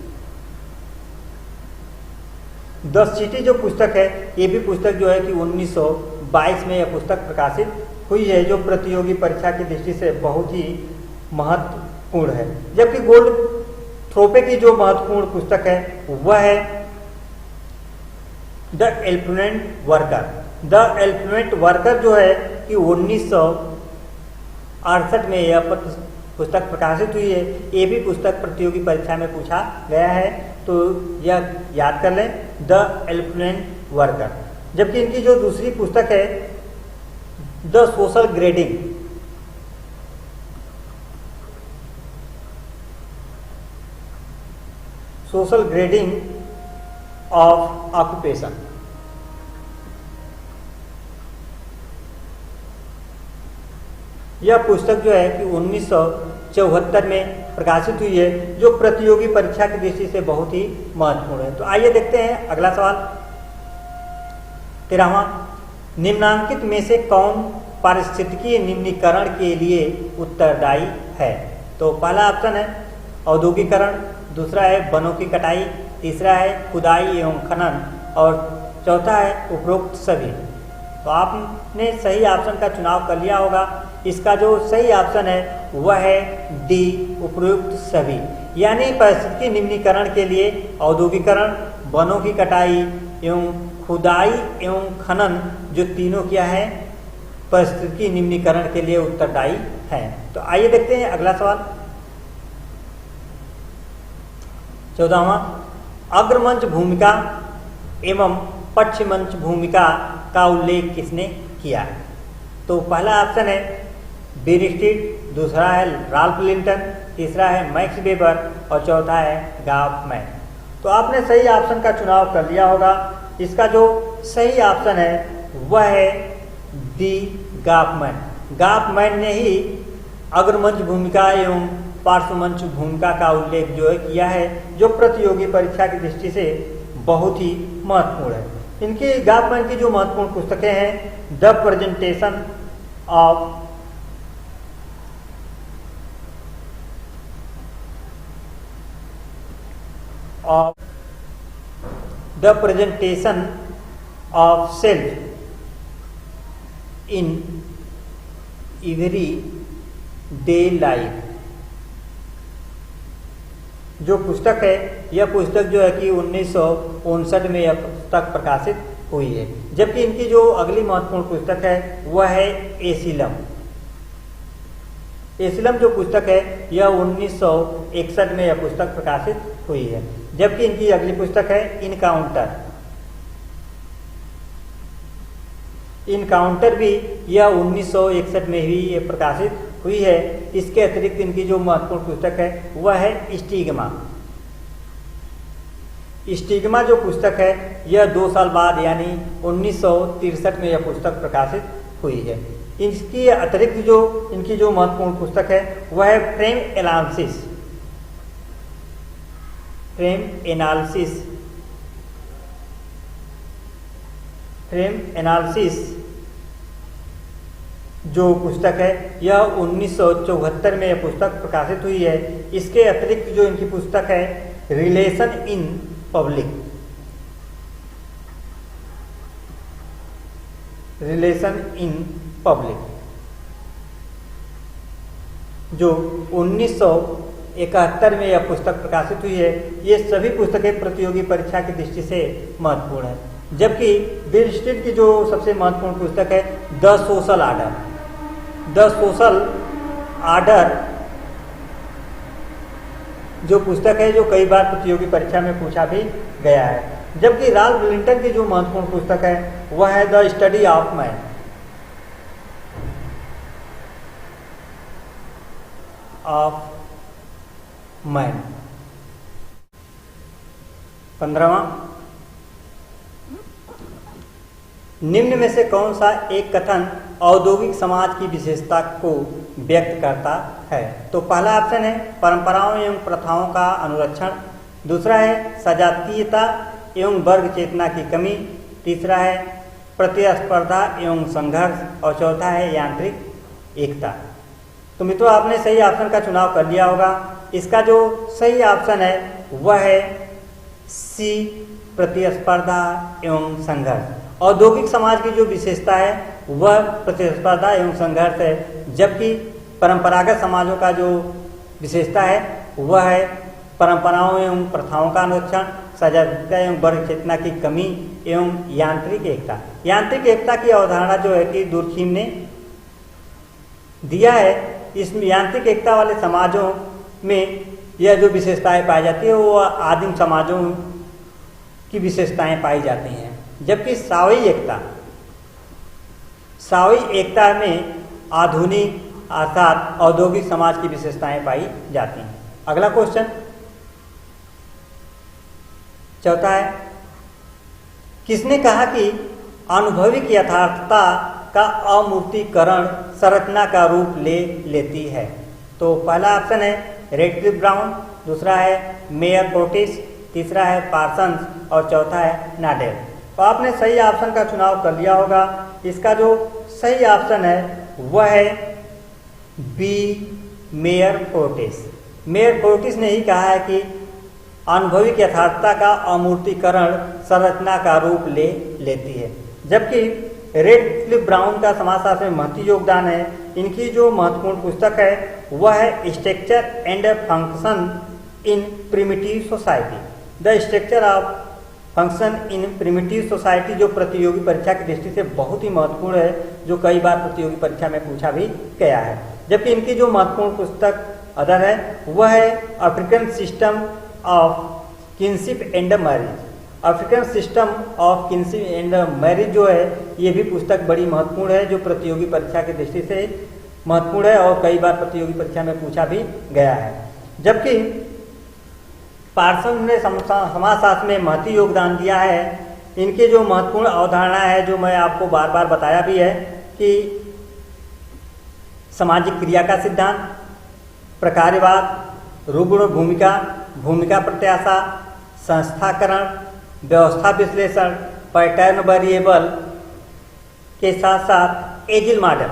द सिटी जो पुस्तक है ये भी पुस्तक जो है कि 1922 में यह पुस्तक प्रकाशित हुई है, जो प्रतियोगी परीक्षा की दृष्टि से बहुत ही महत्वपूर्ण है। जबकि गोल्डथ्रोपे की जो महत्वपूर्ण पुस्तक है वह है the affluent worker. The affluent worker जो है कि 1968 में यह पुस्तक प्रकाशित हुई है। ये भी पुस्तक प्रतियोगी परीक्षा में पूछा गया है, तो यह याद कर लें, द एफ्लुएंट वर्कर। जबकि इनकी जो दूसरी पुस्तक है the social grading, social grading of occupation, यह पुस्तक जो है कि 1974 में प्रकाशित हुई है, जो प्रतियोगी परीक्षा की दृष्टि से बहुत ही महत्वपूर्ण है। तो आइए देखते हैं अगला सवाल। 13वां, निम्नांकित में से कौन पारिस्थितिकीय निम्नीकरण के लिए उत्तरदायी है? तो पहला ऑप्शन है औद्योगिकरण, दूसरा है वनों की कटाई, तीसरा है खुदाई एवं खनन और चौथा है उपरोक्त सभी। तो आपने सही ऑप्शन का चुनाव कर लिया होगा। इसका जो सही ऑप्शन है वह है डी, उपरोक्त सभी। यानी पारिस्थितिकी निम्नीकरण के लिए औद्योगिकरण, वनों की कटाई एवं खुदाई एवं खनन जो तीनों क्या है परिस्थिति निम्नीकरण के लिए उत्तरदायी है। तो आइए देखते हैं अगला सवाल। 14वां, अग्रमंच भूमिका एवं पश्चिमंच भूमिका का उल्लेख किसने किया है? तो पहला ऑप्शन है बीरिस्टिड, दूसरा है राल्फ लिंटन, तीसरा है मैक्स वेबर और चौथा है गॉफमैन। तो आपने सही ऑप्शन का चुनाव कर लिया होगा। इसका जो सही ऑप्शन है वह है डी गॉफमैन। गॉफमैन ने ही अग्रमंच भूमिका एवं पार्श्वमंच भूमिका का उल्लेख जो है किया है, जो प्रतियोगी परीक्षा की दृष्टि से बहुत ही महत्वपूर्ण है। इनकी गॉफमैन की जो महत्वपूर्ण पुस्तकें हैं, the presentation of the presentation of self in every day life, जो पुस्तक है यह पुस्तक जो है कि 1959 में यह पुस्तक प्रकाशित हुई है। जबकि इनकी जो अगली महत्वपूर्ण पुस्तक है वह है एसिलम। एसिलम जो पुस्तक है यह 1961 में यह पुस्तक प्रकाशित हुई है। जबकि इनकी अगली पुस्तक है इनकाउंटर। इनकाउंटर भी यह 1961 में ही ये प्रकाशित हुई है। इसके अतिरिक्त इनकी जो महत्वपूर्ण पुस्तक है वह है स्टिग्मा। स्टिग्मा जो पुस्तक है यह 2 साल बाद यानी 1963 में यह पुस्तक प्रकाशित हुई है। इसकी अतिरिक्त जो इनकी जो महत्वपूर्ण पुस्तक है वह है फ्रेम एनालिसिस। फ्रेम एनालिसिस जो पुस्तक है यह 1974 में यह पुस्तक प्रकाशित हुई है। इसके अतिरिक्त जो इनकी पुस्तक है रिलेशन इन पब्लिक, जो 1971 में यह पुस्तक प्रकाशित हुई है। ये सभी पुस्तकें प्रतियोगी परीक्षा की दृष्टि से महत्वपूर्ण है। जबकि बीरिस्टिड की जो सबसे महत्वपूर्ण पुस्तक है द सोशल आर्डर जो पुस्तक है जो कई बार प्रतियोगी परीक्षा में पूछा भी गया है। जबकि राल्फ लिंटन की जो महत्वपूर्ण पुस्तक है वह है द स्टडी ऑफ मैन। 15वां, निम्न में से कौन सा एक कथन औद्योगिक समाज की विशेषता को व्यक्त करता है? तो पहला ऑप्शन है परंपराओं एवं प्रथाओं का अनुरक्षण, दूसरा है सजातीयता एवं वर्ग चेतना की कमी, तीसरा है प्रतिस्पर्धा एवं संघर्ष और चौथा है यांत्रिक एकता। तो मित्रों आपने सही ऑप्शन का चुनाव कर लिया होगा। इसका जो सही ऑप्शन है वह है सी, प्रतिस्पर्धा एवं संघर्ष। औद्योगिक समाज की जो विशेषता है वह प्रतिस्पर्धा एवं संघर्ष है, जबकि परंपरागत समाजों का जो विशेषता है वह है परंपराओं एवं प्रथाओं का अनुरक्षण, सजातीयता एवं वर्ग चेतना की कमी एवं यांत्रिक एकता। यांत्रिक एकता की अवधारणा जो है कि दुर्खीम ने दिया है। इसमें यांत्रिक एकता वाले समाजों में यह जो विशेषताएं पाई जाती है वो आदिम समाजों की विशेषताएं पाई जाती हैं। जबकि सावयी एकता में आधुनिक अर्थात औद्योगिक समाज की विशेषताएं पाई जाती हैं। अगला क्वेश्चन चौथा है, किसने कहा कि अनुभविक यथार्थता का अमूर्तीकरण संरचना का रूप ले लेती है? तो पहला ऑप्शन है रेडक्लिफ ब्राउन, दूसरा है मेयर पोर्टिस, तीसरा है पार्सन्स और चौथा है नाडेल। तो आपने सही ऑप्शन का चुनाव कर लिया होगा। इसका जो सही ऑप्शन है वह है बी, मेयर पोर्टिस। मेयर पोर्टिस ने ही कहा है कि अनुभविक यथार्थता का अमूर्तीकरण संरचना का रूप ले लेती है। जबकि रेडक्लिफ ब्राउन का समाजशास्त्र में महत्वपूर्ण योगदान है। इनकी जो महत्वपूर्ण पुस्तक है वह है structure and function in primitive society, the structure of function in primitive society जो प्रतियोगी परीक्षा की दृष्टि से बहुत ही महत्वपूर्ण है, जो कई बार प्रतियोगी परीक्षा में पूछा भी गया है। जबकि इनकी जो महत्वपूर्ण पुस्तक अदर है वह है African system of kinship and marriage. African system of kinship and marriage जो है ये भी पुस्तक बड़ी महत्वपूर्ण है, जो प्रतियोगी परीक्षा की दृष्टि से महत्वपूर्ण है और कई बार प्रतियोगी परीक्षा में पूछा भी गया है। जबकि पार्सन ने समाजशास्त्र में महती योगदान दिया है। इनके जो महत्वपूर्ण अवधारणा है जो मैं आपको बार बार बताया भी है कि सामाजिक क्रिया का सिद्धांत, प्रकार्यवाद, रुग्ण भूमिका, भूमिका प्रत्याशा, संस्थाकरण, व्यवस्था विश्लेषण, पैटर्न वेरिएबल के साथ साथ एजिल मॉडल।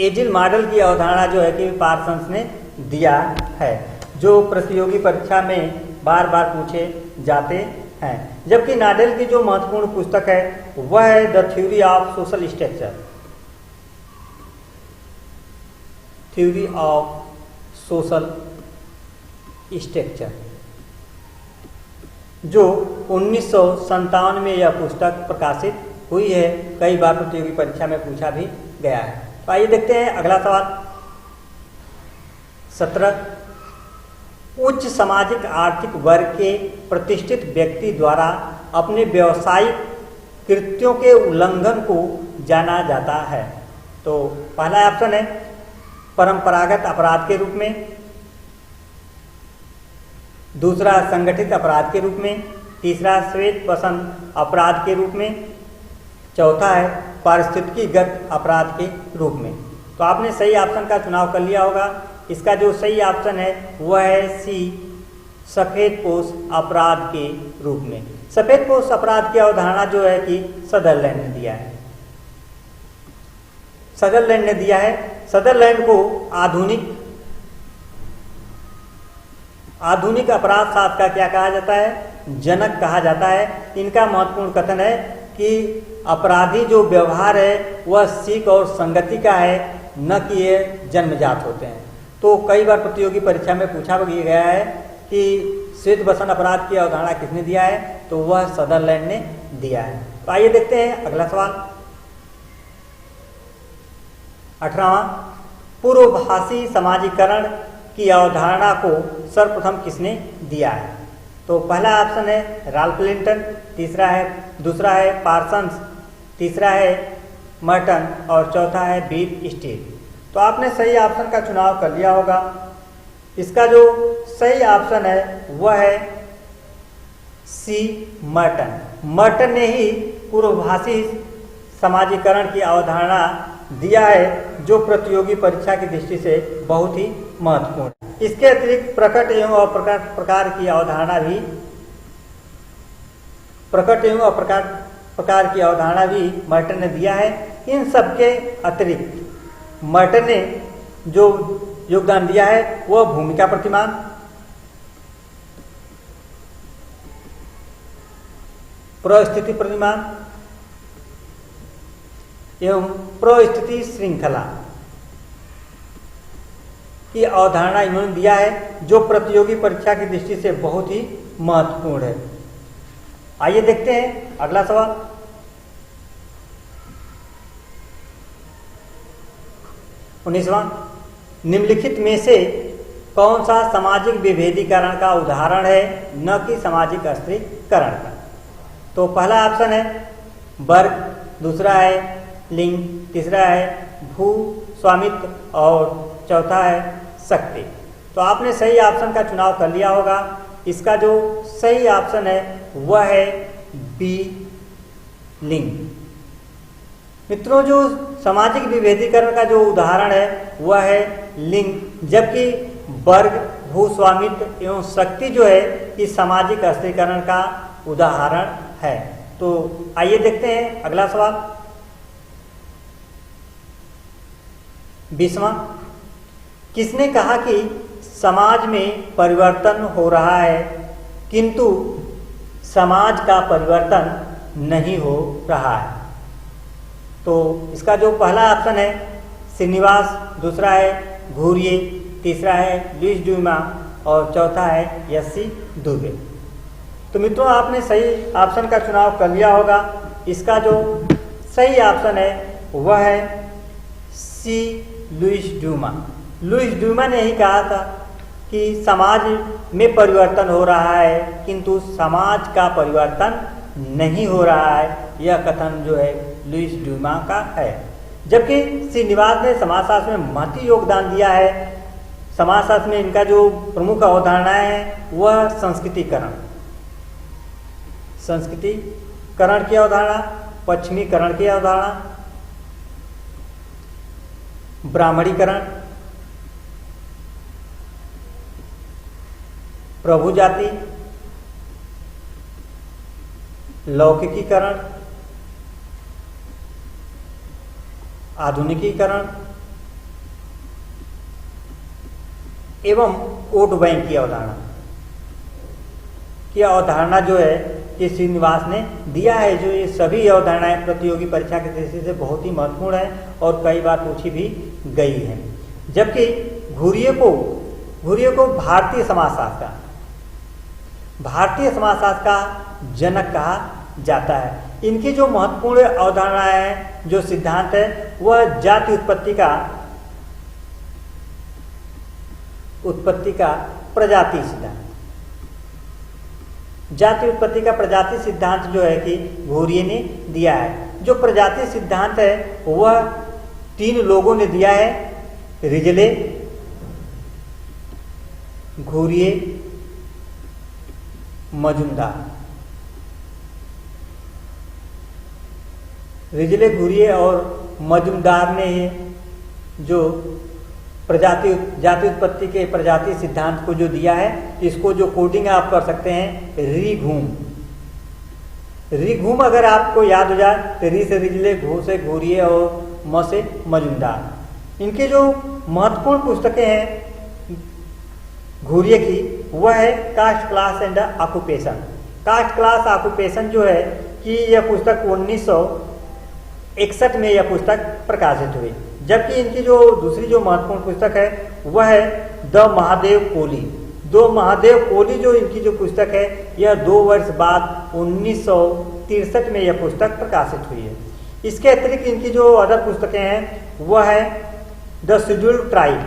एजिल मॉडल की अवधारणा जो है कि पार्सन्स ने दिया है, जो प्रतियोगी परीक्षा में बार बार पूछे जाते हैं। जबकि नाडेल की जो महत्वपूर्ण पुस्तक है वह है the theory of social structure. Theory of social structure जो 1957 में यह पुस्तक प्रकाशित हुई है, कई बार प्रतियोगी परीक्षा में पूछा भी गया है। तो आइए देखते हैं अगला सवाल 17। उच्च सामाजिक आर्थिक वर्ग के प्रतिष्ठित व्यक्ति द्वारा अपने व्यावसायिक कृत्यों के उल्लंघन को जाना जाता है। तो पहला ऑप्शन है परंपरागत अपराध के रूप में, दूसरा संगठित अपराध के रूप में, तीसरा श्वेत बसंत अपराध के रूप में, चौथा है पारिस्थितिकीगत अपराध के रूप में। तो आपने सही ऑप्शन का चुनाव कर लिया होगा। इसका जो सही ऑप्शन है वह है सी, सफेद पोश अपराध के रूप में। सफेद पोश अपराध की अवधारणा जो है कि सदरलैंड ने दिया है। सदरलैंड ने दिया है। सदरलैंड को आधुनिक अपराध शास्त्र का क्या कहा जाता है? जनक कहा जाता है। इनका महत्वपूर्ण कथन है कि अपराधी जो व्यवहार है वह सीख और संगति का है, न कि ये जन्मजात होते हैं। तो कई बार प्रतियोगी परीक्षा में पूछा गया है कि श्वेत बसंत अपराध की अवधारणा किसने दिया है? तो वह सदरलैंड ने दिया है। तो आइए देखते हैं अगला सवाल 18वां। पूर्वभाषी समाजीकरण की अवधारणा को सर्वप्रथम किसने दिया है? तो पहला ऑप्शन है राल्फ लिंटन, दूसरा है पार्सन्स, तीसरा है मर्टन और चौथा है बीफ स्टील। तो आपने सही ऑप्शन का चुनाव कर लिया होगा। इसका जो सही ऑप्शन है वह है सी, मर्टन। मर्टन ने ही पूर्वभाषी समाजीकरण की अवधारणा दिया है, जो प्रतियोगी परीक्षा की दृष्टि से बहुत ही महत्वपूर्ण है। इसके अतिरिक्त प्रकट एवं अप्रकट प्रकार की अवधारणा भी प्रकार की अवधारणा भी मर्टन ने दिया है। इन सबके अतिरिक्त मर्टन ने जो योगदान दिया है वह भूमिका प्रतिमान, परिस्थिति प्रतिमान एवं परिस्थिति श्रृंखला की अवधारणा इन्होंने दिया है, जो प्रतियोगी परीक्षा की दृष्टि से बहुत ही महत्वपूर्ण है। आइए देखते हैं अगला सवाल 19वां। निम्नलिखित में से कौन सा सामाजिक विभेदीकरण का उदाहरण है, न कि सामाजिक अस्त्रीकरण का? तो पहला ऑप्शन है वर्ग, दूसरा है लिंग, तीसरा है भू स्वामित्व और चौथा है शक्ति। तो आपने सही ऑप्शन का चुनाव कर लिया होगा। इसका जो सही ऑप्शन है वह है बी, लिंग। मित्रों, जो सामाजिक विभेदीकरण का जो उदाहरण है वह है लिंग, जबकि वर्ग, भू स्वामित्व एवं शक्ति जो है कि सामाजिक अस्त्रीकरण का उदाहरण है। तो आइए देखते हैं अगला सवाल 20वां। किसने कहा कि समाज में परिवर्तन हो रहा है किंतु समाज का परिवर्तन नहीं हो रहा है? तो इसका जो पहला ऑप्शन है श्रीनिवास, दूसरा है घूरिए, तीसरा है लुइस ड्यूमा और चौथा है यस्सी दुबे। तो मित्रों आपने सही ऑप्शन का चुनाव कर लिया होगा। इसका जो सही ऑप्शन है वह है सी, लुइस ड्यूमा। लुइस ड्यूमा ने यही कहा था कि समाज में परिवर्तन हो रहा है किंतु समाज का परिवर्तन नहीं हो रहा है। यह कथन जो है लुइस ड्यूमा का है। जबकि श्रीनिवास ने समाजशास्त्र में महती योगदान दिया है। समाजशास्त्र में इनका जो प्रमुख अवधारणाएं है वह संस्कृतिकरण, संस्कृतिकरण की अवधारणा, पश्चिमीकरण की अवधारणा, ब्राह्मणीकरण, प्रभु जाति, लौकिकीकरण, आधुनिकीकरण एवं वोट बैंक की अवधारणा जो है कि श्रीनिवास ने दिया है। जो ये सभी अवधारणाएं प्रतियोगी परीक्षा की दृष्टि से बहुत ही महत्वपूर्ण है और कई बार पूछी भी गई है। जबकि घुरिये को भारतीय समाजशास्त्र का जनक कहा जाता है। इनकी जो महत्वपूर्ण अवधारणाएं हैं, जो सिद्धांत है वह जाति उत्पत्ति का प्रजाति सिद्धांत, जाति उत्पत्ति का प्रजाति सिद्धांत जो है कि घुरिये ने दिया है। जो प्रजाति सिद्धांत है वह 3 लोगों ने दिया है, रिजले, घुरिये, मजुमदार। रिजले, घुरिये और मजुमदार ने जो जाति उत्पत्ति के प्रजाति सिद्धांत को जो दिया है, इसको जो कोडिंग आप कर सकते हैं रिघूम अगर आपको याद हो जाए तो री से रिजले, घू से घुरिये और म से मजुमदार। इनके जो महत्वपूर्ण पुस्तकें हैं घुरिये की वह है caste, class and occupation. Caste, class, occupation जो है कि यह पुस्तक 1961 में यह पुस्तक प्रकाशित हुई। जबकि इनकी जो दूसरी जो महत्वपूर्ण पुस्तक है वह है द महादेव कोली। दो महादेव कोली जो इनकी जो पुस्तक है यह 2 वर्ष बाद 1963 में यह पुस्तक प्रकाशित हुई है। इसके अतिरिक्त इनकी जो अदर पुस्तकें हैं वह है the scheduled tribe.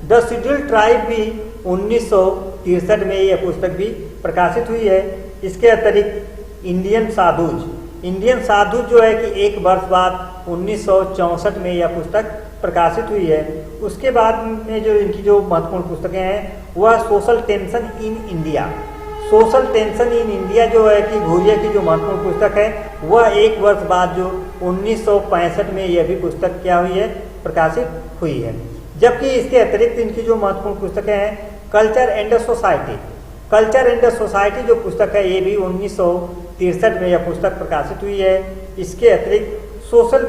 The scheduled tribe भी 1963 में यह पुस्तक भी प्रकाशित हुई है। इसके अतिरिक्त इंडियन साधुज जो है कि 1 वर्ष बाद 1964 में यह पुस्तक प्रकाशित हुई है। उसके बाद में जो इनकी जो महत्वपूर्ण पुस्तकें हैं वह social tension in India. Social tension in India जो है कि घुरिये की जो महत्वपूर्ण पुस्तक है वह 1 वर्ष बाद जो 1965 में यह भी पुस्तक क्या हुई है, प्रकाशित हुई है। जबकि इसके अतिरिक्त इनकी जो महत्वपूर्ण पुस्तकें हैं कल्चर एंड सोसाइटी जो पुस्तक है ये भी 1963 में यह पुस्तक प्रकाशित हुई है। इसके अतिरिक्त सोशल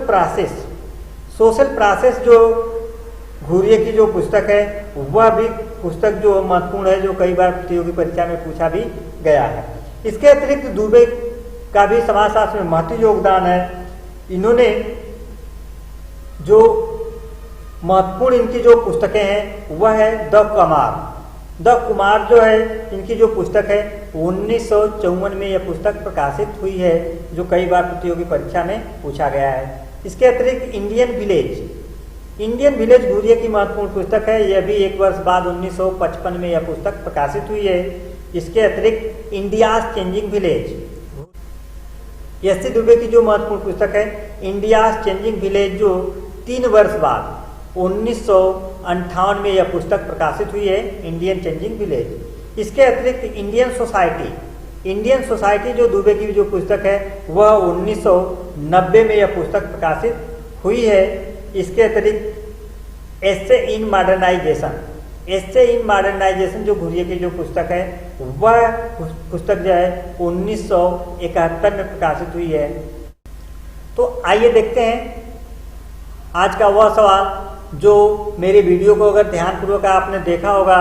प्रोसेस जो घुरिये की जो पुस्तक है वह भी पुस्तक जो महत्वपूर्ण है, जो कई बार प्रतियोगी परीक्षा में पूछा भी गया है। इसके अतिरिक्त दुबे का भी समाजशास्त्र में महत्वपूर्ण योगदान है। इन्होंने जो महत्वपूर्ण इनकी जो पुस्तकें हैं वह है द कुमार जो है इनकी जो पुस्तक है 1954 में यह पुस्तक प्रकाशित हुई है, जो कई बार प्रतियोगी परीक्षा में पूछा गया है। इसके अतिरिक्त इंडियन विलेज घुरिये की महत्वपूर्ण पुस्तक है। यह भी 1 वर्ष बाद 1955 में यह पुस्तक प्रकाशित हुई है। इसके अतिरिक्त India's changing village, S C Dube की जो महत्वपूर्ण पुस्तक है इंडियाज चेंजिंग विलेज, जो 3 वर्ष बाद 1958 में यह पुस्तक प्रकाशित हुई है, इंडियन चेंजिंग विलेज। इसके अतिरिक्त इंडियन सोसाइटी जो दुबे की जो पुस्तक है वह 1990 में यह पुस्तक प्रकाशित हुई है। इसके अतिरिक्त एस्से इन मॉडर्नाइजेशन जो घुरिये की जो पुस्तक है वह पुस्तक जो है 1971 में प्रकाशित हुई है। तो आइए देखते हैं आज का वह सवाल जो मेरे वीडियो को अगर ध्यानपूर्वक आपने देखा होगा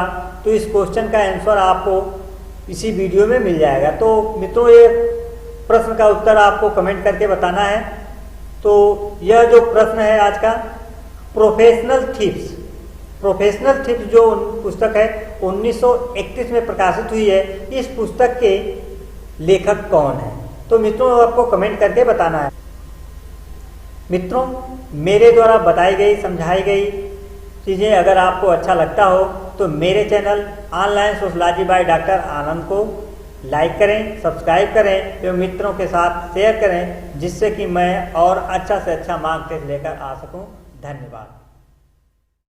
तो इस क्वेश्चन का आंसर आपको इसी वीडियो में मिल जाएगा। तो मित्रों ये प्रश्न का उत्तर आपको कमेंट करके बताना है। तो यह जो प्रश्न है आज का, प्रोफेशनल थिप्स जो पुस्तक है 1931 में प्रकाशित हुई है। इस पुस्तक के लेखक कौन है? तो मित्रों आपको कमेंट करके बताना है। मित्रों, मेरे द्वारा बताई गई समझाई गई चीज़ें अगर आपको अच्छा लगता हो तो मेरे channel online sociology by doctor Anand को लाइक करें, सब्सक्राइब करें एवं मित्रों के साथ शेयर करें, जिससे कि मैं और अच्छा से अच्छा मार्क टेस्ट लेकर आ सकूं। धन्यवाद।